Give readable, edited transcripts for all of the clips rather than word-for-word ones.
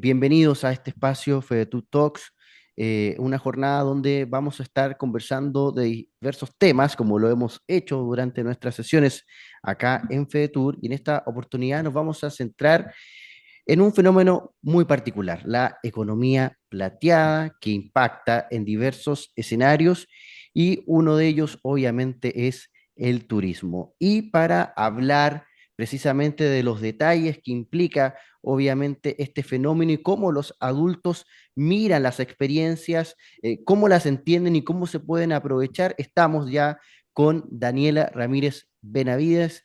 Bienvenidos a este espacio FEDETU Talks, una jornada donde vamos a estar conversando de diversos temas, como lo hemos hecho durante nuestras sesiones acá en FEDETUR, y en esta oportunidad nos vamos a centrar en un fenómeno muy particular, la economía plateada, que impacta en diversos escenarios, y uno de ellos obviamente es el turismo. Y para hablar precisamente de los detalles que implica obviamente este fenómeno y cómo los adultos miran las experiencias, cómo las entienden y cómo se pueden aprovechar, estamos ya con Daniela Ramírez Benavides,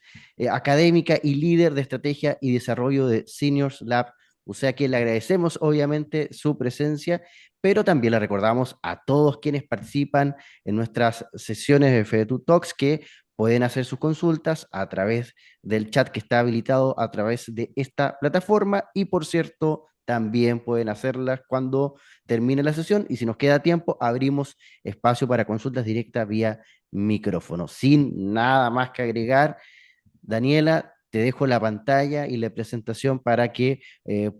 académica y líder de estrategia y desarrollo de Seniors Lab. O sea que le agradecemos obviamente su presencia, pero también le recordamos a todos quienes participan en nuestras sesiones de FEDETU Talks que pueden hacer sus consultas a través del chat que está habilitado a través de esta plataforma, y por cierto, también pueden hacerlas cuando termine la sesión, y si nos queda tiempo, abrimos espacio para consultas directas vía micrófono. Sin nada más que agregar, Daniela, te dejo la pantalla y la presentación para que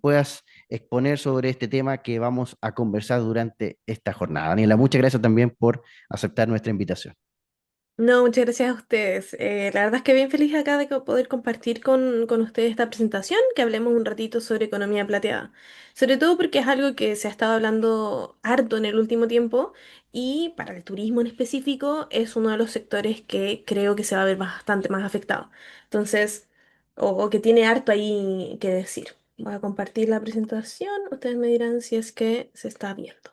puedas exponer sobre este tema que vamos a conversar durante esta jornada. Daniela, muchas gracias también por aceptar nuestra invitación. No, muchas gracias a ustedes. La verdad es que bien feliz acá de poder compartir con ustedes esta presentación, que hablemos un ratito sobre economía plateada. Sobre todo porque es algo que se ha estado hablando harto en el último tiempo y para el turismo en específico es uno de los sectores que creo que se va a ver bastante más afectado. Entonces, o que tiene harto ahí que decir. Voy a compartir la presentación, ustedes me dirán si es que se está viendo.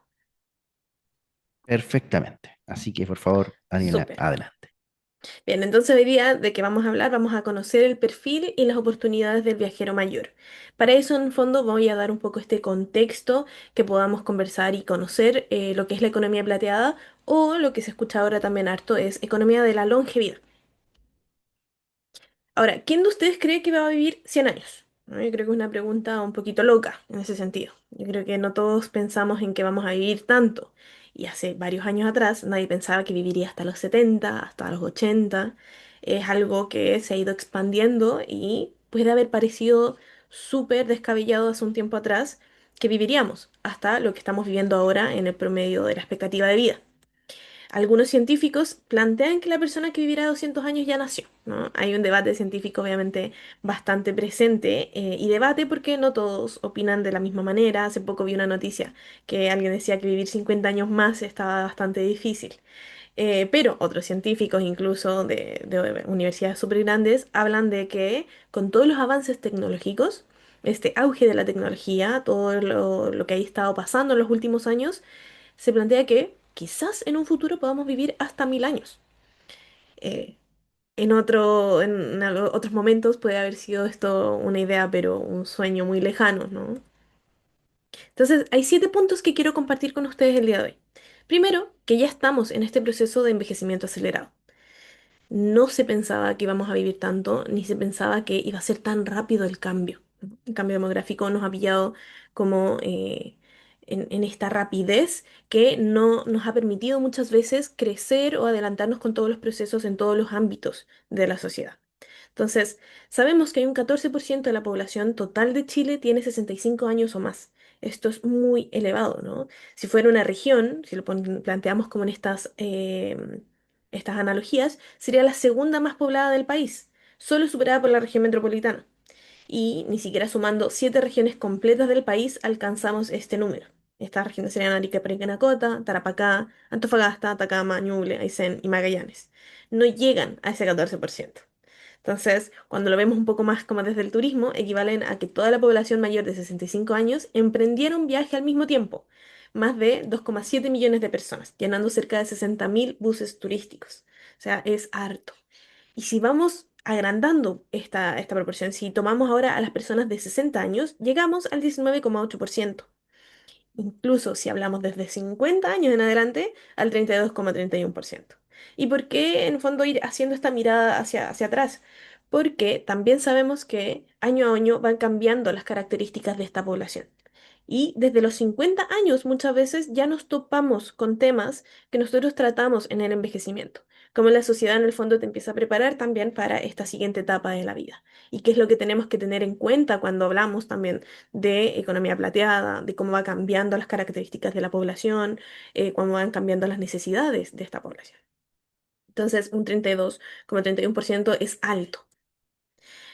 Perfectamente. Así que, por favor, Daniela, Súper. adelante. Bien, entonces hoy día de qué vamos a hablar, vamos a conocer el perfil y las oportunidades del viajero mayor. Para eso, en el fondo, voy a dar un poco este contexto que podamos conversar y conocer lo que es la economía plateada o lo que se escucha ahora también harto es economía de la longevidad. Ahora, ¿quién de ustedes cree que va a vivir 100 años? ¿No? Yo creo que es una pregunta un poquito loca en ese sentido. Yo creo que no todos pensamos en que vamos a vivir tanto. Y hace varios años atrás nadie pensaba que viviría hasta los 70, hasta los 80. Es algo que se ha ido expandiendo y puede haber parecido súper descabellado hace un tiempo atrás que viviríamos hasta lo que estamos viviendo ahora en el promedio de la expectativa de vida. Algunos científicos plantean que la persona que vivirá 200 años ya nació, ¿no? Hay un debate científico obviamente bastante presente y debate porque no todos opinan de la misma manera. Hace poco vi una noticia que alguien decía que vivir 50 años más estaba bastante difícil. Pero otros científicos, incluso de universidades súper grandes, hablan de que con todos los avances tecnológicos, este auge de la tecnología, todo lo que ha estado pasando en los últimos años, se plantea que quizás en un futuro podamos vivir hasta 1000 años. Eh, en otros momentos puede haber sido esto una idea, pero un sueño muy lejano, ¿no? Entonces, hay 7 puntos que quiero compartir con ustedes el día de hoy. Primero, que ya estamos en este proceso de envejecimiento acelerado. No se pensaba que íbamos a vivir tanto, ni se pensaba que iba a ser tan rápido el cambio. El cambio demográfico nos ha pillado como en esta rapidez que no nos ha permitido muchas veces crecer o adelantarnos con todos los procesos en todos los ámbitos de la sociedad. Entonces, sabemos que hay un 14% de la población total de Chile tiene 65 años o más. Esto es muy elevado, ¿no? Si fuera una región, si lo planteamos como en estas analogías, sería la segunda más poblada del país, solo superada por la región metropolitana. Y ni siquiera sumando 7 regiones completas del país alcanzamos este número. Estas regiones serían Arica, Parinacota, Tarapacá, Antofagasta, Atacama, Ñuble, Aysén y Magallanes. No llegan a ese 14%. Entonces, cuando lo vemos un poco más como desde el turismo, equivalen a que toda la población mayor de 65 años emprendiera un viaje al mismo tiempo, más de 2,7 millones de personas, llenando cerca de 60.000 buses turísticos. O sea, es harto. Y si vamos agrandando esta proporción, si tomamos ahora a las personas de 60 años, llegamos al 19,8%. Incluso si hablamos desde 50 años en adelante, al 32,31%. ¿Y por qué en el fondo ir haciendo esta mirada hacia atrás? Porque también sabemos que año a año van cambiando las características de esta población. Y desde los 50 años muchas veces ya nos topamos con temas que nosotros tratamos en el envejecimiento, como la sociedad en el fondo te empieza a preparar también para esta siguiente etapa de la vida. Y qué es lo que tenemos que tener en cuenta cuando hablamos también de economía plateada, de cómo va cambiando las características de la población, cómo van cambiando las necesidades de esta población. Entonces, un 32,31% es alto.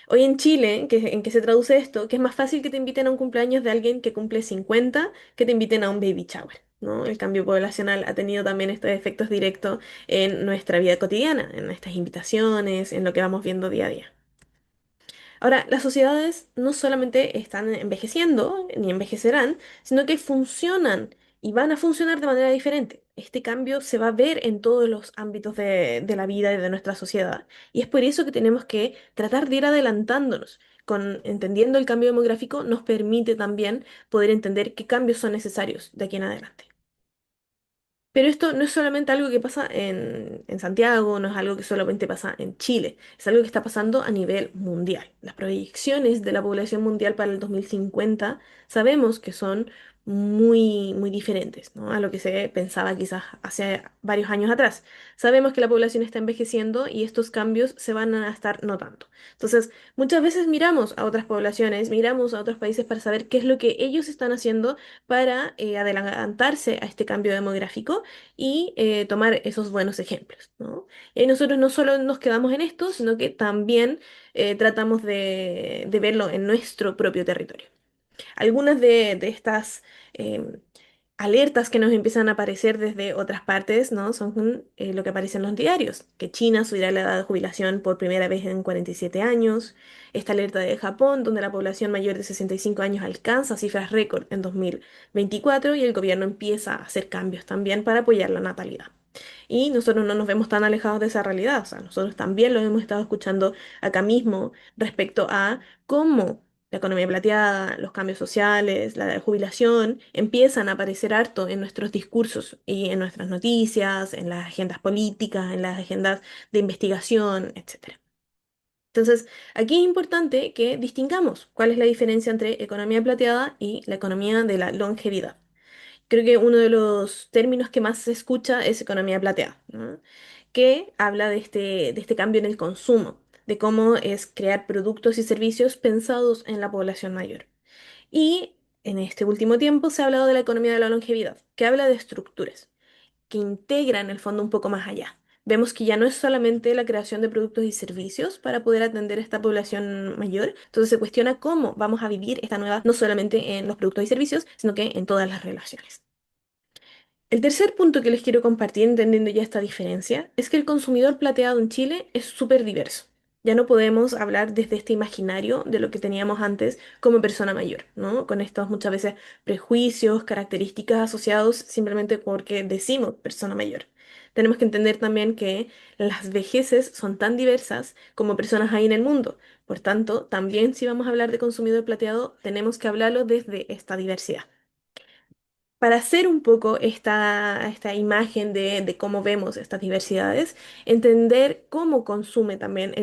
Hoy en Chile, ¿en qué se traduce esto? Que es más fácil que te inviten a un cumpleaños de alguien que cumple 50 que te inviten a un baby shower, ¿no? El cambio poblacional ha tenido también estos efectos directos en nuestra vida cotidiana, en nuestras invitaciones, en lo que vamos viendo día a día. Ahora, las sociedades no solamente están envejeciendo, ni envejecerán, sino que funcionan y van a funcionar de manera diferente. Este cambio se va a ver en todos los ámbitos de la vida y de nuestra sociedad. Y es por eso que tenemos que tratar de ir adelantándonos. Entendiendo el cambio demográfico nos permite también poder entender qué cambios son necesarios de aquí en adelante. Pero esto no es solamente algo que pasa en Santiago, no es algo que solamente pasa en Chile, es algo que está pasando a nivel mundial. Las proyecciones de la población mundial para el 2050 sabemos que son muy, muy diferentes, ¿no? A lo que se pensaba quizás hace varios años atrás. Sabemos que la población está envejeciendo y estos cambios se van a estar notando. Entonces, muchas veces miramos a otras poblaciones, miramos a otros países para saber qué es lo que ellos están haciendo para adelantarse a este cambio demográfico y tomar esos buenos ejemplos, ¿no? Y ahí nosotros no solo nos quedamos en esto, sino que también tratamos de verlo en nuestro propio territorio. Algunas de estas em, alertas que nos empiezan a aparecer desde otras partes, ¿no? Son lo que aparece en los diarios, que China subirá la edad de jubilación por primera vez en 47 años, esta alerta de Japón, donde la población mayor de 65 años alcanza cifras récord en 2024 y el gobierno empieza a hacer cambios también para apoyar la natalidad. Y nosotros no nos vemos tan alejados de esa realidad, o sea, nosotros también lo hemos estado escuchando acá mismo respecto a cómo la economía plateada, los cambios sociales, la jubilación, empiezan a aparecer harto en nuestros discursos y en nuestras noticias, en las agendas políticas, en las agendas de investigación, etcétera. Entonces, aquí es importante que distingamos cuál es la diferencia entre economía plateada y la economía de la longevidad. Creo que uno de los términos que más se escucha es economía plateada, ¿no? Que habla de este cambio en el consumo, de cómo es crear productos y servicios pensados en la población mayor. Y en este último tiempo se ha hablado de la economía de la longevidad, que habla de estructuras, que integran el fondo un poco más allá. Vemos que ya no es solamente la creación de productos y servicios para poder atender a esta población mayor, entonces se cuestiona cómo vamos a vivir esta nueva, no solamente en los productos y servicios, sino que en todas las relaciones. El tercer punto que les quiero compartir, entendiendo ya esta diferencia, es que el consumidor plateado en Chile es súper diverso. Ya no podemos hablar desde este imaginario de lo que teníamos antes como persona mayor, ¿no? Con estos muchas veces prejuicios, características asociados simplemente porque decimos persona mayor. Tenemos que entender también que las vejeces son tan diversas como personas hay en el mundo. Por tanto, también si vamos a hablar de consumidor plateado, tenemos que hablarlo desde esta diversidad para hacer un poco esta imagen de cómo vemos estas diversidades, entender cómo consume también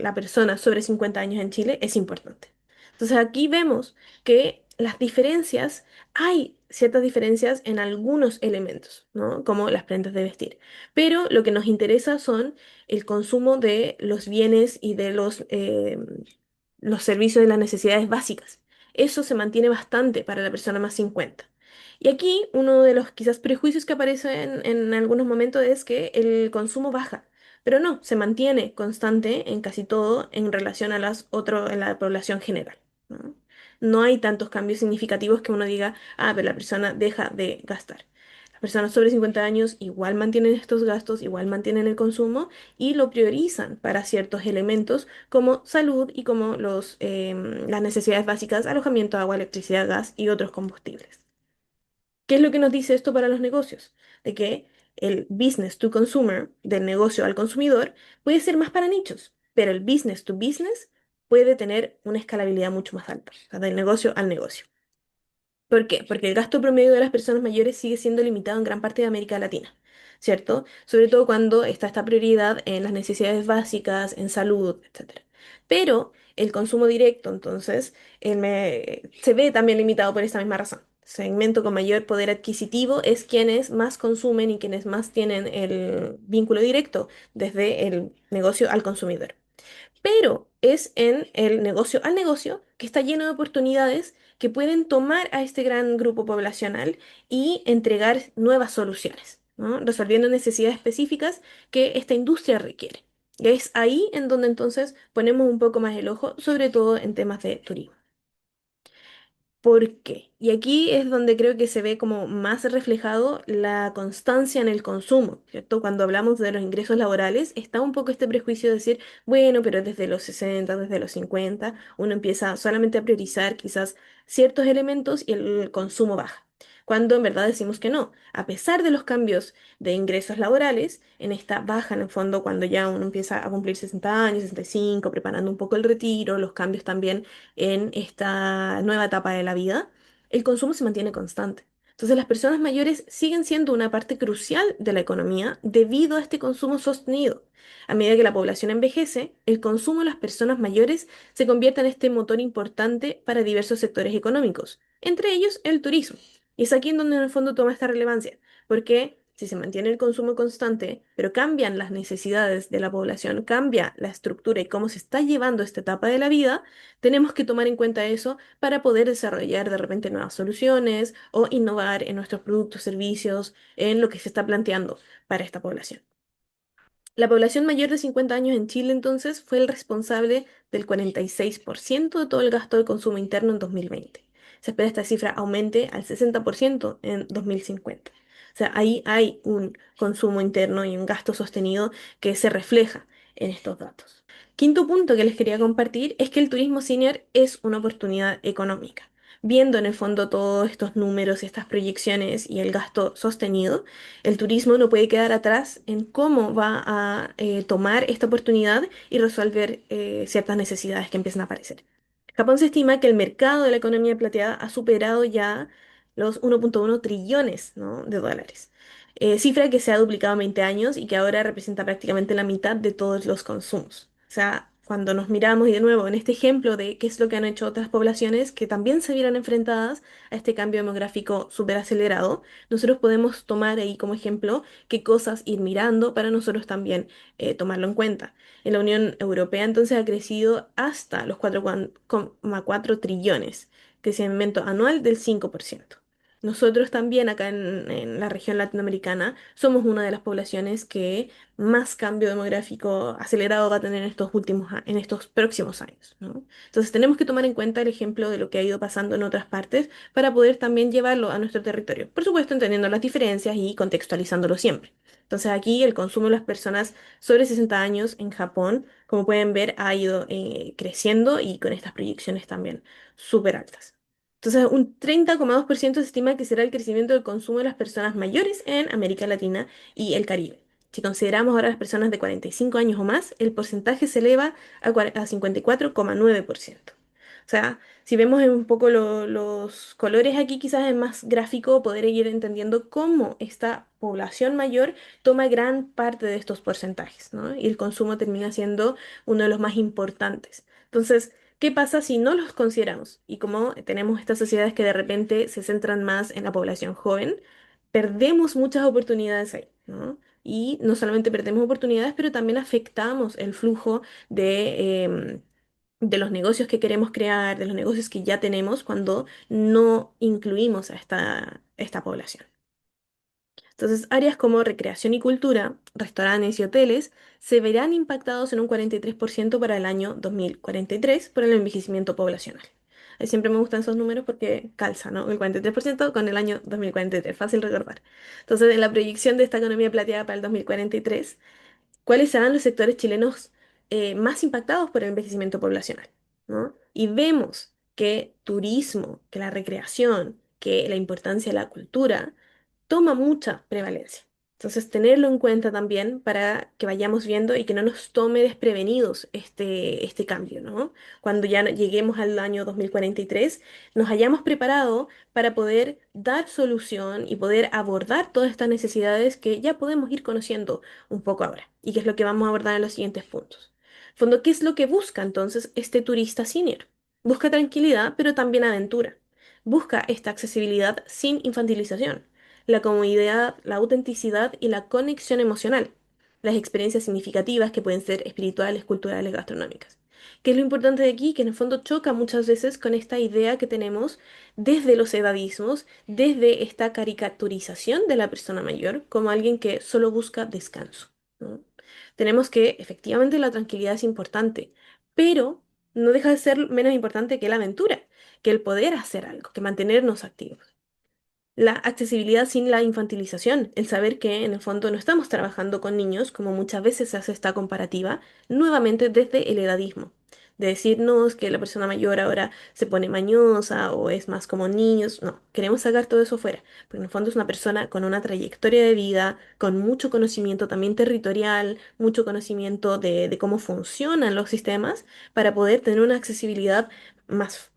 la persona sobre 50 años en Chile es importante. Entonces aquí vemos que las diferencias, hay ciertas diferencias en algunos elementos, ¿no? Como las prendas de vestir. Pero lo que nos interesa son el consumo de los bienes y de los servicios de las necesidades básicas. Eso se mantiene bastante para la persona más 50. Y aquí uno de los quizás prejuicios que aparece en algunos momentos es que el consumo baja, pero no, se mantiene constante en casi todo en relación a en la población general, ¿no? No hay tantos cambios significativos que uno diga, ah, pero la persona deja de gastar. Las personas sobre 50 años igual mantienen estos gastos, igual mantienen el consumo y lo priorizan para ciertos elementos como salud y como las necesidades básicas, alojamiento, agua, electricidad, gas y otros combustibles. ¿Qué es lo que nos dice esto para los negocios? De que el business to consumer, del negocio al consumidor, puede ser más para nichos, pero el business to business puede tener una escalabilidad mucho más alta, o sea, del negocio al negocio. ¿Por qué? Porque el gasto promedio de las personas mayores sigue siendo limitado en gran parte de América Latina, ¿cierto? Sobre todo cuando está esta prioridad en las necesidades básicas, en salud, etcétera. Pero El consumo directo, entonces, se ve también limitado por esta misma razón. Segmento con mayor poder adquisitivo es quienes más consumen y quienes más tienen el vínculo directo desde el negocio al consumidor. Pero es en el negocio al negocio que está lleno de oportunidades que pueden tomar a este gran grupo poblacional y entregar nuevas soluciones, ¿no? Resolviendo necesidades específicas que esta industria requiere. Y es ahí en donde entonces ponemos un poco más el ojo, sobre todo en temas de turismo. ¿Por qué? Y aquí es donde creo que se ve como más reflejado la constancia en el consumo, ¿cierto? Cuando hablamos de los ingresos laborales, está un poco este prejuicio de decir, bueno, pero desde los 60, desde los 50, uno empieza solamente a priorizar quizás ciertos elementos y el consumo baja. Cuando en verdad decimos que no, a pesar de los cambios de ingresos laborales, en esta baja en el fondo cuando ya uno empieza a cumplir 60 años, 65, preparando un poco el retiro, los cambios también en esta nueva etapa de la vida, el consumo se mantiene constante. Entonces las personas mayores siguen siendo una parte crucial de la economía debido a este consumo sostenido. A medida que la población envejece, el consumo de las personas mayores se convierte en este motor importante para diversos sectores económicos, entre ellos el turismo. Y es aquí en donde en el fondo toma esta relevancia, porque si se mantiene el consumo constante, pero cambian las necesidades de la población, cambia la estructura y cómo se está llevando esta etapa de la vida, tenemos que tomar en cuenta eso para poder desarrollar de repente nuevas soluciones o innovar en nuestros productos, servicios, en lo que se está planteando para esta población. La población mayor de 50 años en Chile entonces fue el responsable del 46% de todo el gasto de consumo interno en 2020. Se espera esta cifra aumente al 60% en 2050. O sea, ahí hay un consumo interno y un gasto sostenido que se refleja en estos datos. Quinto punto que les quería compartir es que el turismo senior es una oportunidad económica. Viendo en el fondo todos estos números, estas proyecciones y el gasto sostenido, el turismo no puede quedar atrás en cómo va a tomar esta oportunidad y resolver ciertas necesidades que empiezan a aparecer. Japón se estima que el mercado de la economía plateada ha superado ya los 1,1 trillones, ¿no?, de dólares. Cifra que se ha duplicado en 20 años y que ahora representa prácticamente la mitad de todos los consumos. O sea, cuando nos miramos y de nuevo en este ejemplo de qué es lo que han hecho otras poblaciones que también se vieron enfrentadas a este cambio demográfico súper acelerado, nosotros podemos tomar ahí como ejemplo qué cosas ir mirando para nosotros también tomarlo en cuenta. En la Unión Europea entonces ha crecido hasta los 4,4 trillones, crecimiento anual del 5%. Nosotros también acá en la región latinoamericana somos una de las poblaciones que más cambio demográfico acelerado va a tener en estos en estos próximos años, ¿no? Entonces tenemos que tomar en cuenta el ejemplo de lo que ha ido pasando en otras partes para poder también llevarlo a nuestro territorio. Por supuesto, entendiendo las diferencias y contextualizándolo siempre. Entonces aquí el consumo de las personas sobre 60 años en Japón, como pueden ver, ha ido creciendo y con estas proyecciones también súper altas. Entonces, un 30,2% se estima que será el crecimiento del consumo de las personas mayores en América Latina y el Caribe. Si consideramos ahora las personas de 45 años o más, el porcentaje se eleva a 54,9%. O sea, si vemos un poco los colores aquí, quizás es más gráfico poder ir entendiendo cómo esta población mayor toma gran parte de estos porcentajes, ¿no? Y el consumo termina siendo uno de los más importantes. Entonces, ¿qué pasa si no los consideramos? Y como tenemos estas sociedades que de repente se centran más en la población joven, perdemos muchas oportunidades ahí, ¿no? Y no solamente perdemos oportunidades, pero también afectamos el flujo de los negocios que queremos crear, de los negocios que ya tenemos cuando no incluimos a esta población. Entonces, áreas como recreación y cultura, restaurantes y hoteles se verán impactados en un 43% para el año 2043 por el envejecimiento poblacional. Siempre me gustan esos números porque calza, ¿no? El 43% con el año 2043, fácil recordar. Entonces, en la proyección de esta economía plateada para el 2043, ¿cuáles serán los sectores chilenos más impactados por el envejecimiento poblacional? ¿No? Y vemos que turismo, que la recreación, que la importancia de la cultura toma mucha prevalencia. Entonces, tenerlo en cuenta también para que vayamos viendo y que no nos tome desprevenidos este cambio, ¿no? Cuando ya lleguemos al año 2043, nos hayamos preparado para poder dar solución y poder abordar todas estas necesidades que ya podemos ir conociendo un poco ahora y que es lo que vamos a abordar en los siguientes puntos. Fondo, ¿qué es lo que busca entonces este turista senior? Busca tranquilidad, pero también aventura. Busca esta accesibilidad sin infantilización, la comodidad, la autenticidad y la conexión emocional, las experiencias significativas que pueden ser espirituales, culturales, gastronómicas. ¿Qué es lo importante de aquí? Que en el fondo choca muchas veces con esta idea que tenemos desde los edadismos, desde esta caricaturización de la persona mayor como alguien que solo busca descanso, ¿no? Tenemos que efectivamente la tranquilidad es importante, pero no deja de ser menos importante que la aventura, que el poder hacer algo, que mantenernos activos. La accesibilidad sin la infantilización, el saber que en el fondo no estamos trabajando con niños, como muchas veces se hace esta comparativa, nuevamente desde el edadismo. De decir, no, es que la persona mayor ahora se pone mañosa o es más como niños. No, queremos sacar todo eso fuera, porque en el fondo es una persona con una trayectoria de vida, con mucho conocimiento también territorial, mucho conocimiento de cómo funcionan los sistemas, para poder tener una accesibilidad más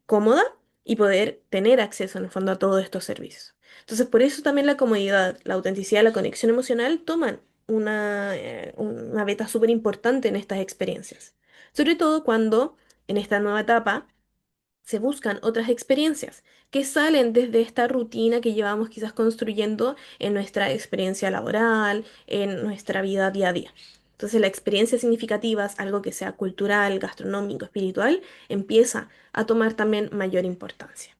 cómoda y poder tener acceso en el fondo a todos estos servicios. Entonces, por eso también la comodidad, la autenticidad, la conexión emocional toman una beta súper importante en estas experiencias. Sobre todo cuando en esta nueva etapa se buscan otras experiencias que salen desde esta rutina que llevamos quizás construyendo en nuestra experiencia laboral, en nuestra vida día a día. Entonces, la experiencia significativa, algo que sea cultural, gastronómico, espiritual, empieza a tomar también mayor importancia.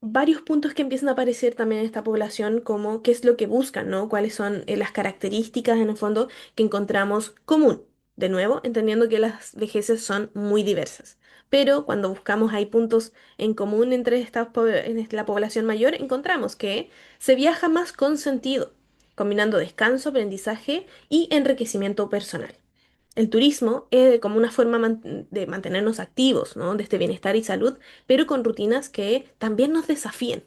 Varios puntos que empiezan a aparecer también en esta población, como qué es lo que buscan, ¿no? Cuáles son las características en el fondo que encontramos común. De nuevo, entendiendo que las vejeces son muy diversas. Pero cuando buscamos hay puntos en común entre la población mayor, encontramos que se viaja más con sentido, combinando descanso, aprendizaje y enriquecimiento personal. El turismo es como una forma de mantenernos activos, ¿no? De este bienestar y salud, pero con rutinas que también nos desafíen,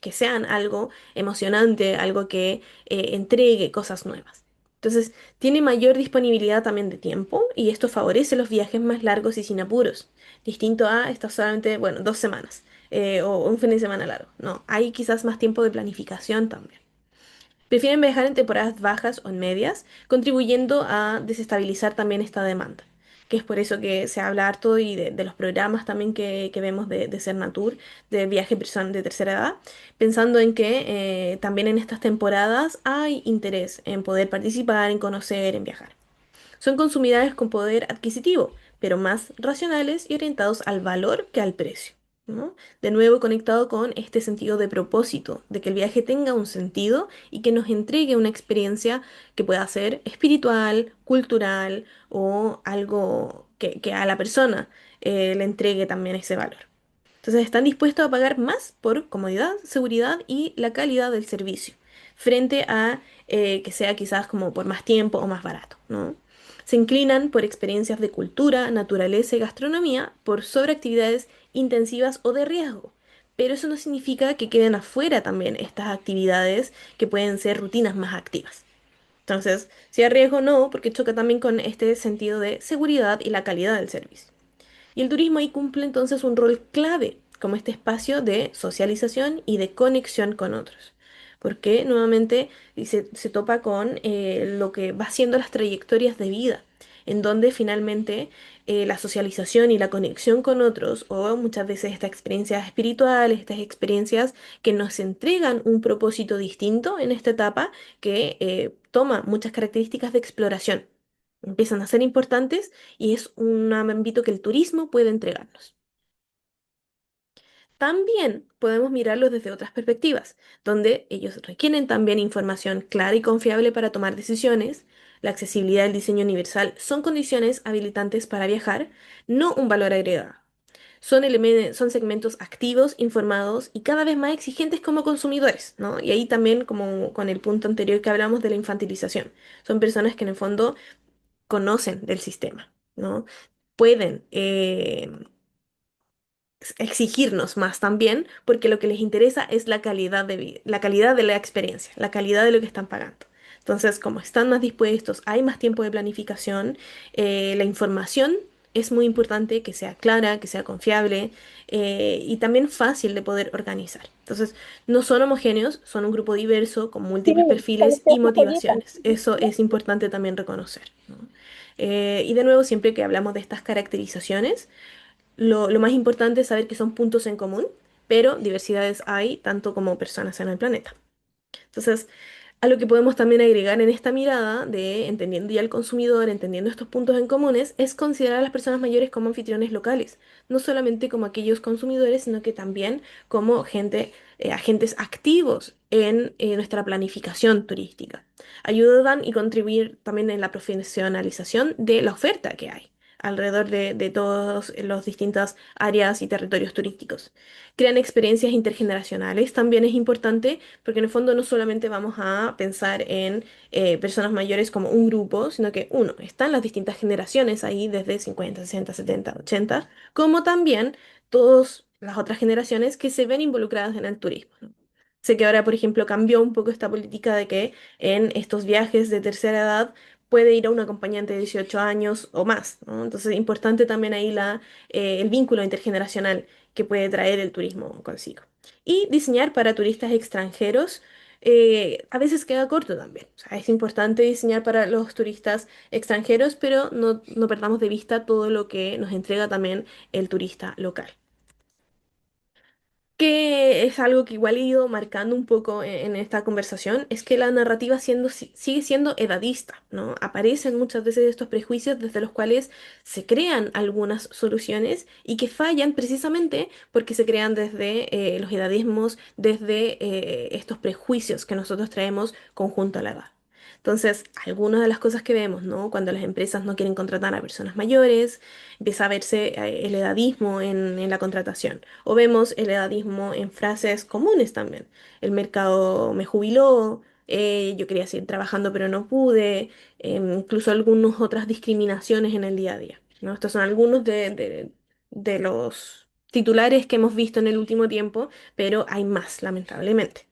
que sean algo emocionante, algo que entregue cosas nuevas. Entonces, tiene mayor disponibilidad también de tiempo y esto favorece los viajes más largos y sin apuros, distinto a estar solamente, bueno, 2 semanas o un fin de semana largo. No, hay quizás más tiempo de planificación también. Prefieren viajar en temporadas bajas o en medias, contribuyendo a desestabilizar también esta demanda, que es por eso que se habla harto y de los programas también que vemos de Cernatur, de viaje personal de tercera edad, pensando en que también en estas temporadas hay interés en poder participar, en conocer, en viajar. Son consumidores con poder adquisitivo, pero más racionales y orientados al valor que al precio, ¿no? De nuevo conectado con este sentido de propósito, de que el viaje tenga un sentido y que nos entregue una experiencia que pueda ser espiritual, cultural o algo que a la persona le entregue también ese valor. Entonces están dispuestos a pagar más por comodidad, seguridad y la calidad del servicio, frente a que sea quizás como por más tiempo o más barato, ¿no? Se inclinan por experiencias de cultura, naturaleza y gastronomía por sobre actividades intensivas o de riesgo. Pero eso no significa que queden afuera también estas actividades que pueden ser rutinas más activas. Entonces, si hay riesgo, no, porque choca también con este sentido de seguridad y la calidad del servicio. Y el turismo ahí cumple entonces un rol clave como este espacio de socialización y de conexión con otros. Porque nuevamente se topa con lo que va siendo las trayectorias de vida, en donde finalmente la socialización y la conexión con otros, o muchas veces estas experiencias espirituales, estas experiencias que nos entregan un propósito distinto en esta etapa, que toma muchas características de exploración, empiezan a ser importantes y es un ámbito que el turismo puede entregarnos. También podemos mirarlos desde otras perspectivas, donde ellos requieren también información clara y confiable para tomar decisiones. La accesibilidad y el diseño universal son condiciones habilitantes para viajar, no un valor agregado. Son segmentos activos, informados y cada vez más exigentes como consumidores, ¿no? Y ahí también, como con el punto anterior que hablamos de la infantilización, son personas que en el fondo conocen del sistema, ¿no? Pueden exigirnos más también, porque lo que les interesa es la calidad de vida, la calidad de la experiencia, la calidad de lo que están pagando. Entonces, como están más dispuestos, hay más tiempo de planificación, la información es muy importante que sea clara, que sea confiable y también fácil de poder organizar. Entonces, no son homogéneos, son un grupo diverso con Sí, múltiples perfiles y parecía una joyita. motivaciones. Eso es importante también reconocer, ¿no? Y de nuevo, siempre que hablamos de estas caracterizaciones, lo más importante es saber que son puntos en común, pero diversidades hay tanto como personas en el planeta. Entonces, a lo que podemos también agregar en esta mirada de entendiendo ya al consumidor, entendiendo estos puntos en comunes, es considerar a las personas mayores como anfitriones locales, no solamente como aquellos consumidores, sino que también como gente, agentes activos en nuestra planificación turística. Ayudan y contribuir también en la profesionalización de la oferta que hay alrededor de todas las distintas áreas y territorios turísticos. Crean experiencias intergeneracionales, también es importante porque en el fondo no solamente vamos a pensar en personas mayores como un grupo, sino que uno, están las distintas generaciones ahí desde 50, 60, 70, 80, como también todas las otras generaciones que se ven involucradas en el turismo, ¿no? Sé que ahora, por ejemplo, cambió un poco esta política de que en estos viajes de tercera edad puede ir a un acompañante de 18 años o más, ¿no? Entonces, importante también ahí el vínculo intergeneracional que puede traer el turismo consigo. Y diseñar para turistas extranjeros a veces queda corto también. O sea, es importante diseñar para los turistas extranjeros, pero no perdamos de vista todo lo que nos entrega también el turista local, que es algo que igual he ido marcando un poco en esta conversación, es que la narrativa sigue siendo edadista, ¿no? Aparecen muchas veces estos prejuicios desde los cuales se crean algunas soluciones y que fallan precisamente porque se crean desde los edadismos, desde estos prejuicios que nosotros traemos conjunto a la edad. Entonces, algunas de las cosas que vemos, ¿no? Cuando las empresas no quieren contratar a personas mayores, empieza a verse el edadismo en la contratación. O vemos el edadismo en frases comunes también. El mercado me jubiló, yo quería seguir trabajando pero no pude, incluso algunas otras discriminaciones en el día a día, ¿no? Estos son algunos de los titulares que hemos visto en el último tiempo, pero hay más, lamentablemente.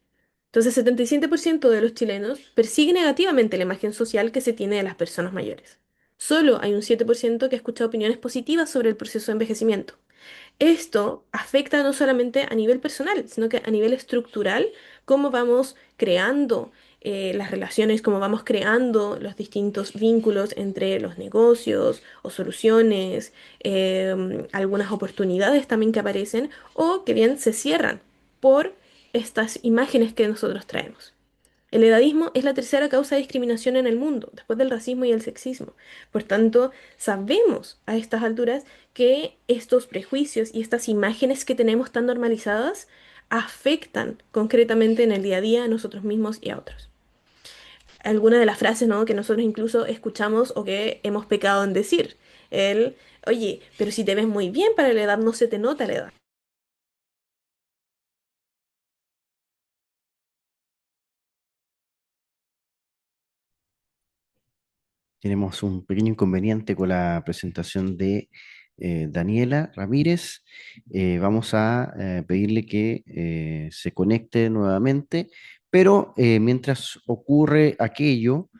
Entonces, 77% de los chilenos persigue negativamente la imagen social que se tiene de las personas mayores. Solo hay un 7% que escucha opiniones positivas sobre el proceso de envejecimiento. Esto afecta no solamente a nivel personal, sino que a nivel estructural, cómo vamos creando las relaciones, cómo vamos creando los distintos vínculos entre los negocios o soluciones, algunas oportunidades también que aparecen o que bien se cierran por estas imágenes que nosotros traemos. El edadismo es la tercera causa de discriminación en el mundo, después del racismo y el sexismo. Por tanto, sabemos a estas alturas que estos prejuicios y estas imágenes que tenemos tan normalizadas afectan concretamente en el día a día a nosotros mismos y a otros. Algunas de las frases, ¿no?, que nosotros incluso escuchamos o que hemos pecado en decir. El, oye, pero si te ves muy bien para la edad, no se te nota la edad. Tenemos un pequeño inconveniente con la presentación de Daniela Ramírez. Vamos a pedirle que se conecte nuevamente, pero mientras ocurre aquello,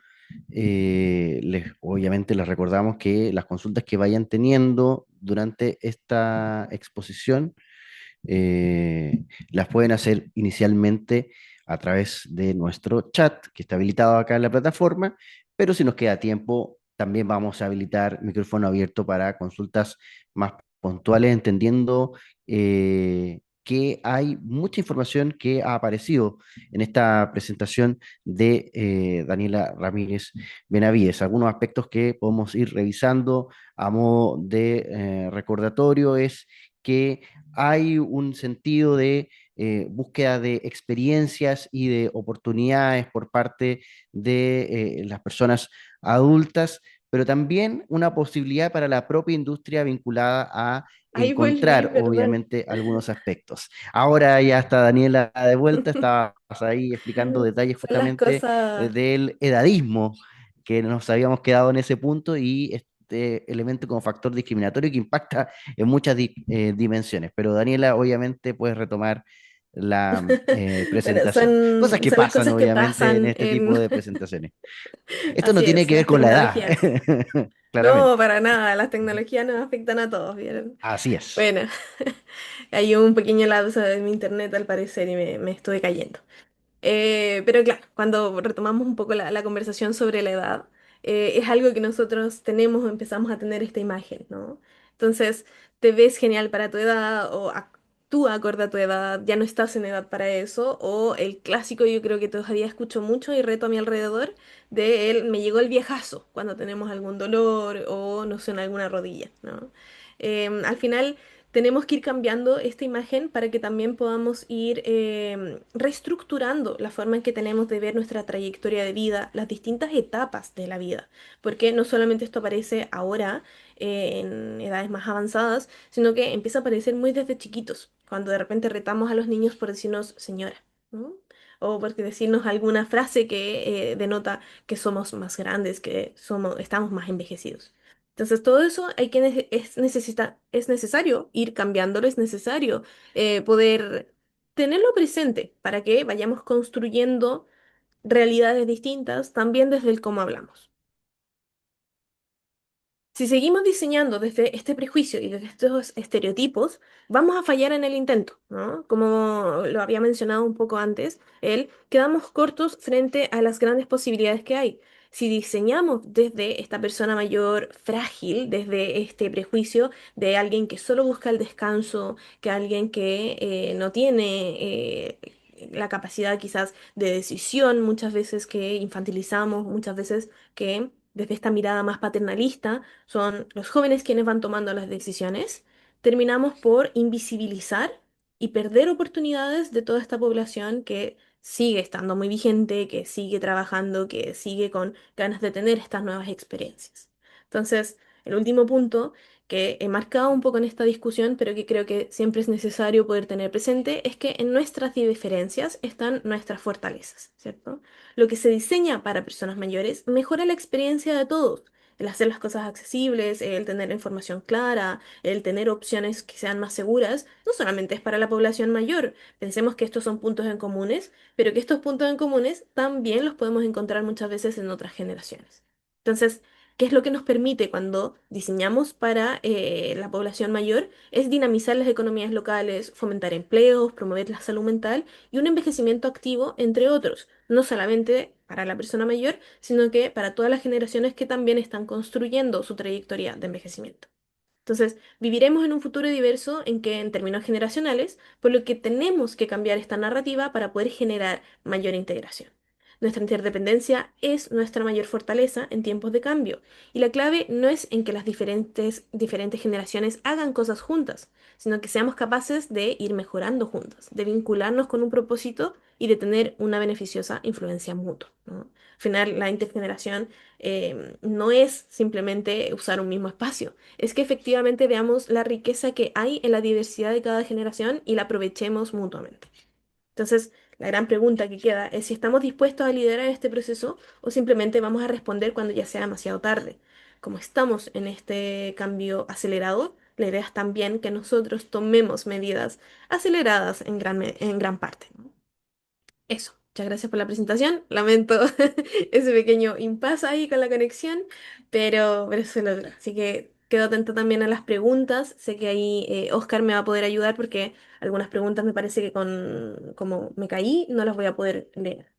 obviamente les recordamos que las consultas que vayan teniendo durante esta exposición las pueden hacer inicialmente a través de nuestro chat que está habilitado acá en la plataforma, pero si nos queda tiempo, también vamos a habilitar micrófono abierto para consultas más puntuales, entendiendo que hay mucha información que ha aparecido en esta presentación de Daniela Ramírez Benavides. Algunos aspectos que podemos ir revisando a modo de recordatorio es que hay un sentido de búsqueda de experiencias y de oportunidades por parte de las personas adultas, pero también una posibilidad para la propia industria vinculada a Ahí volví, encontrar, perdón. obviamente, algunos aspectos. Ahora ya está Daniela de vuelta, estabas ahí explicando detalles Son las justamente cosas. del edadismo, que nos habíamos quedado en ese punto y este elemento como factor discriminatorio que impacta en muchas dimensiones. Pero Daniela, obviamente, puedes retomar la Bueno, presentación. Cosas que son las pasan, cosas que obviamente, en pasan este tipo en... de presentaciones. Esto no Así tiene es, que ver las con la edad, tecnologías. No, claramente. para nada, las tecnologías nos afectan a todos, ¿vieron? Así es. Bueno, hay un pequeño lapso en mi internet al parecer y me estuve cayendo. Pero claro, cuando retomamos un poco la conversación sobre la edad, es algo que nosotros tenemos o empezamos a tener esta imagen, ¿no? Entonces, te ves genial para tu edad o actúa acorde a tu edad, ya no estás en edad para eso, o el clásico yo creo que todavía escucho mucho y reto a mi alrededor, de él me llegó el viejazo cuando tenemos algún dolor o no sé, en alguna rodilla, ¿no? Al final tenemos que ir cambiando esta imagen para que también podamos ir reestructurando la forma en que tenemos de ver nuestra trayectoria de vida, las distintas etapas de la vida, porque no solamente esto aparece ahora en edades más avanzadas, sino que empieza a aparecer muy desde chiquitos, cuando de repente retamos a los niños por decirnos señora, ¿no? O por decirnos alguna frase que denota que somos más grandes, que somos, estamos más envejecidos. Entonces, todo eso hay que es necesario ir cambiándolo, es necesario poder tenerlo presente para que vayamos construyendo realidades distintas también desde el cómo hablamos. Si seguimos diseñando desde este prejuicio y desde estos estereotipos, vamos a fallar en el intento, ¿no? Como lo había mencionado un poco antes, quedamos cortos frente a las grandes posibilidades que hay. Si diseñamos desde esta persona mayor frágil, desde este prejuicio de alguien que solo busca el descanso, que alguien que no tiene la capacidad quizás de decisión, muchas veces que infantilizamos, muchas veces que desde esta mirada más paternalista, son los jóvenes quienes van tomando las decisiones, terminamos por invisibilizar y perder oportunidades de toda esta población que sigue estando muy vigente, que sigue trabajando, que sigue con ganas de tener estas nuevas experiencias. Entonces, el último punto que he marcado un poco en esta discusión, pero que creo que siempre es necesario poder tener presente, es que en nuestras diferencias están nuestras fortalezas, ¿cierto? Lo que se diseña para personas mayores mejora la experiencia de todos. El hacer las cosas accesibles, el tener información clara, el tener opciones que sean más seguras, no solamente es para la población mayor. Pensemos que estos son puntos en comunes, pero que estos puntos en comunes también los podemos encontrar muchas veces en otras generaciones. Entonces, ¿qué es lo que nos permite cuando diseñamos para la población mayor? Es dinamizar las economías locales, fomentar empleos, promover la salud mental y un envejecimiento activo, entre otros, no solamente para la persona mayor, sino que para todas las generaciones que también están construyendo su trayectoria de envejecimiento. Entonces, viviremos en un futuro diverso en que, en términos generacionales, por lo que tenemos que cambiar esta narrativa para poder generar mayor integración. Nuestra interdependencia es nuestra mayor fortaleza en tiempos de cambio, y la clave no es en que las diferentes generaciones hagan cosas juntas, sino que seamos capaces de ir mejorando juntas, de vincularnos con un propósito y de tener una beneficiosa influencia mutua, ¿no? Al final, la intergeneración no es simplemente usar un mismo espacio, es que efectivamente veamos la riqueza que hay en la diversidad de cada generación y la aprovechemos mutuamente. Entonces, la gran pregunta que queda es si estamos dispuestos a liderar este proceso o simplemente vamos a responder cuando ya sea demasiado tarde. Como estamos en este cambio acelerado, la idea es también que nosotros tomemos medidas aceleradas en gran parte, ¿no? Eso. Muchas gracias por la presentación. Lamento ese pequeño impasse ahí con la conexión, pero se logró. Así que quedo atenta también a las preguntas. Sé que ahí Oscar me va a poder ayudar porque algunas preguntas me parece que como me caí no las voy a poder leer.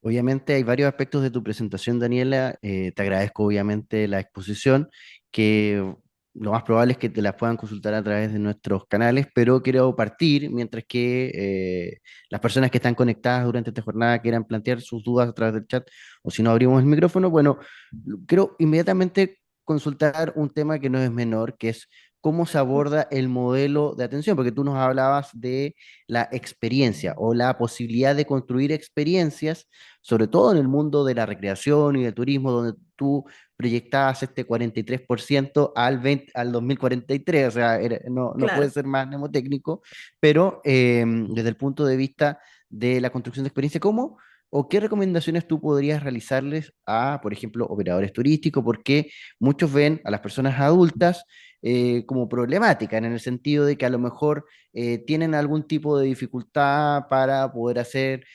Obviamente hay varios aspectos de tu presentación, Daniela. Te agradezco obviamente la exposición, que lo más probable es que te las puedan consultar a través de nuestros canales, pero quiero partir mientras que las personas que están conectadas durante esta jornada quieran plantear sus dudas a través del chat o si no abrimos el micrófono. Bueno, quiero inmediatamente consultar un tema que no es menor, que es cómo se aborda el modelo de atención, porque tú nos hablabas de la experiencia o la posibilidad de construir experiencias sobre todo en el mundo de la recreación y del turismo, donde tú proyectabas este 43% al 2043, o sea, no puede Claro. ser más mnemotécnico, pero desde el punto de vista de la construcción de experiencia, ¿cómo o qué recomendaciones tú podrías realizarles a, por ejemplo, operadores turísticos? Porque muchos ven a las personas adultas como problemáticas, en el sentido de que a lo mejor tienen algún tipo de dificultad para poder hacer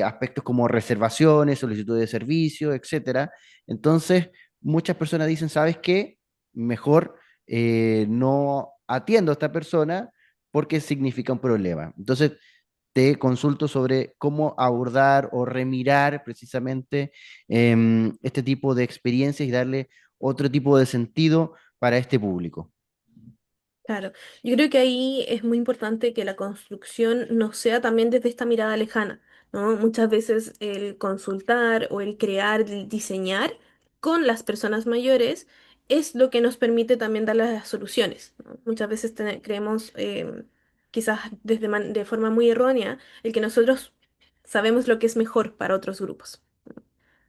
aspectos como reservaciones, solicitud de servicio, etcétera. Entonces, muchas personas dicen, ¿sabes qué? Mejor no atiendo a esta persona porque significa un problema. Entonces, te consulto sobre cómo abordar o remirar precisamente este tipo de experiencias y darle otro tipo de sentido para este público. Claro, yo creo que ahí es muy importante que la construcción no sea también desde esta mirada lejana, ¿no? Muchas veces el consultar o el crear, el diseñar con las personas mayores es lo que nos permite también dar las soluciones, ¿no? Muchas veces creemos, quizás de forma muy errónea, el que nosotros sabemos lo que es mejor para otros grupos.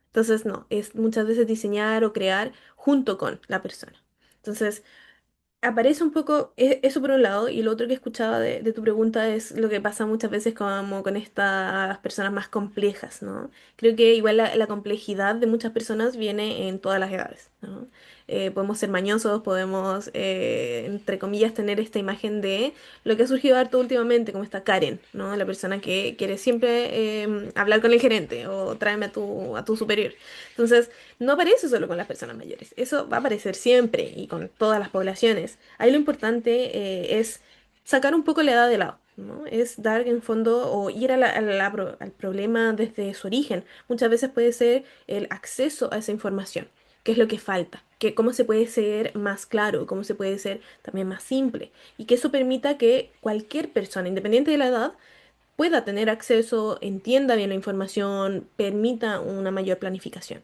Entonces, no, es muchas veces diseñar o crear junto con la persona. Entonces, aparece un poco eso por un lado, y lo otro que escuchaba de tu pregunta es lo que pasa muchas veces como con estas personas más complejas, ¿no? Creo que igual la complejidad de muchas personas viene en todas las edades, ¿no? Podemos ser mañosos, podemos, entre comillas, tener esta imagen de lo que ha surgido harto últimamente, como esta Karen, ¿no? La persona que quiere siempre hablar con el gerente o tráeme a tu superior. Entonces, no aparece solo con las personas mayores, eso va a aparecer siempre y con todas las poblaciones. Ahí lo importante es sacar un poco la edad de lado, ¿no? Es dar en fondo o ir al problema desde su origen. Muchas veces puede ser el acceso a esa información, qué es lo que falta, cómo se puede ser más claro, cómo se puede ser también más simple y que eso permita que cualquier persona, independiente de la edad, pueda tener acceso, entienda bien la información, permita una mayor planificación.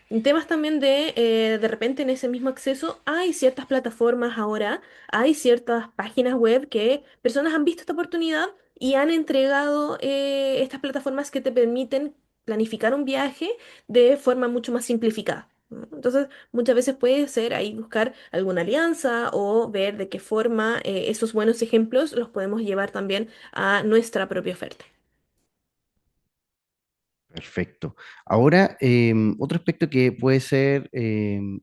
En temas también de repente en ese mismo acceso, hay ciertas plataformas ahora, hay ciertas páginas web que personas han visto esta oportunidad y han entregado estas plataformas que te permiten planificar un viaje de forma mucho más simplificada, ¿no? Entonces, muchas veces puede ser ahí buscar alguna alianza o ver de qué forma esos buenos ejemplos los podemos llevar también a nuestra propia oferta. Perfecto. Ahora, otro aspecto que puede ser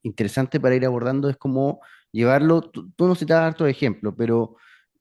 interesante para ir abordando es cómo llevarlo, tú nos citabas hartos ejemplos, pero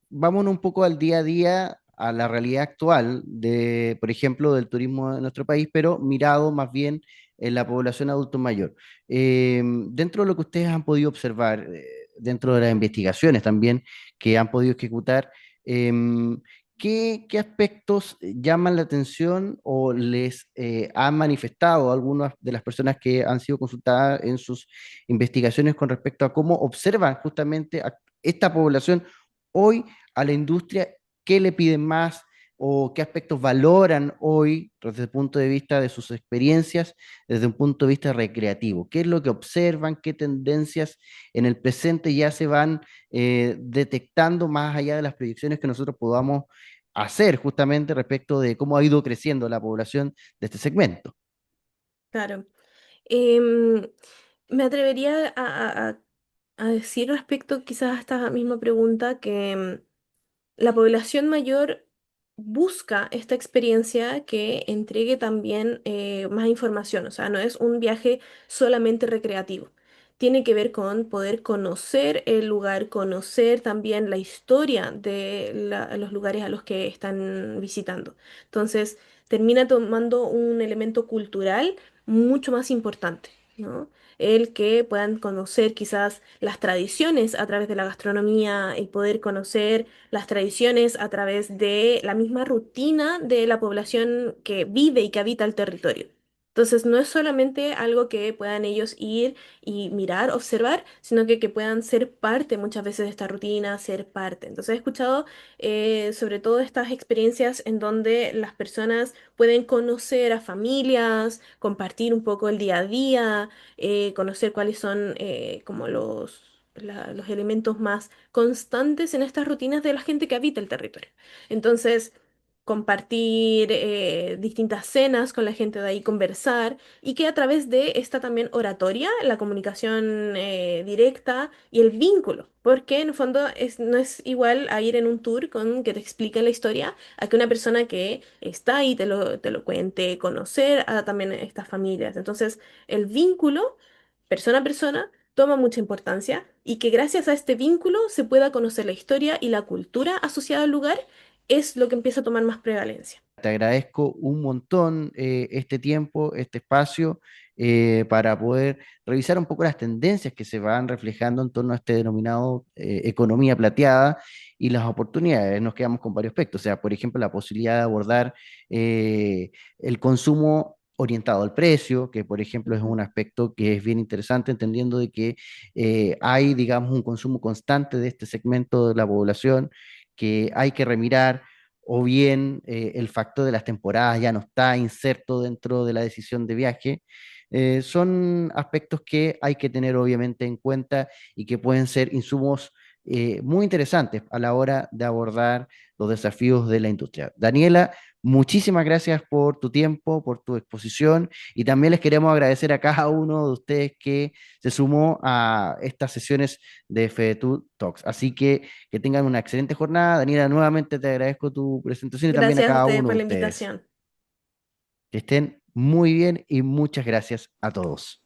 vámonos un poco al día a día, a la realidad actual de, por ejemplo, del turismo de nuestro país, pero mirado más bien en la población adulto mayor. Dentro de lo que ustedes han podido observar, dentro de las investigaciones también que han podido ejecutar, ¿qué aspectos llaman la atención o les han manifestado algunas de las personas que han sido consultadas en sus investigaciones con respecto a cómo observan justamente a esta población hoy a la industria? ¿Qué le piden más o qué aspectos valoran hoy desde el punto de vista de sus experiencias, desde un punto de vista recreativo? ¿Qué es lo que observan? ¿Qué tendencias en el presente ya se van detectando más allá de las proyecciones que nosotros podamos hacer justamente respecto de cómo ha ido creciendo la población de este segmento? Claro. Em, Me atrevería a decir respecto quizás a esta misma pregunta que la población mayor busca esta experiencia que entregue también más información, o sea, no es un viaje solamente recreativo. Tiene que ver con poder conocer el lugar, conocer también la historia de los lugares a los que están visitando. Entonces, termina tomando un elemento cultural mucho más importante, ¿no? El que puedan conocer quizás las tradiciones a través de la gastronomía, el poder conocer las tradiciones a través de la misma rutina de la población que vive y que habita el territorio. Entonces, no es solamente algo que puedan ellos ir y mirar, observar, sino que puedan ser parte muchas veces de esta rutina, ser parte. Entonces, he escuchado sobre todo estas experiencias en donde las personas pueden conocer a familias, compartir un poco el día a día, conocer cuáles son como los elementos más constantes en estas rutinas de la gente que habita el territorio. Entonces, compartir distintas cenas con la gente de ahí, conversar, y que a través de esta también oratoria, la comunicación directa y el vínculo, porque en el fondo no es igual a ir en un tour con que te explique la historia, a que una persona que está ahí te lo cuente, conocer a también estas familias. Entonces, el vínculo, persona a persona, toma mucha importancia y que gracias a este vínculo se pueda conocer la historia y la cultura asociada al lugar es lo que empieza a tomar más prevalencia. Te agradezco un montón este tiempo, este espacio. para poder revisar un poco las tendencias que se van reflejando en torno a este denominado economía plateada y las oportunidades. Nos quedamos con varios aspectos, o sea, por ejemplo, la posibilidad de abordar el consumo orientado al precio, que por ejemplo es un aspecto que es bien interesante, entendiendo de que hay, digamos, un consumo constante de este segmento de la población que hay que remirar, o bien el factor de las temporadas ya no está inserto dentro de la decisión de viaje. Son aspectos que hay que tener obviamente en cuenta y que pueden ser insumos muy interesantes a la hora de abordar los desafíos de la industria. Daniela, muchísimas gracias por tu tiempo, por tu exposición y también les queremos agradecer a cada uno de ustedes que se sumó a estas sesiones de FEDETUR Talks. Así que tengan una excelente jornada. Daniela, nuevamente te agradezco tu presentación y también a Gracias a cada ustedes uno por de la ustedes. invitación. Que estén muy bien y muchas gracias a todos.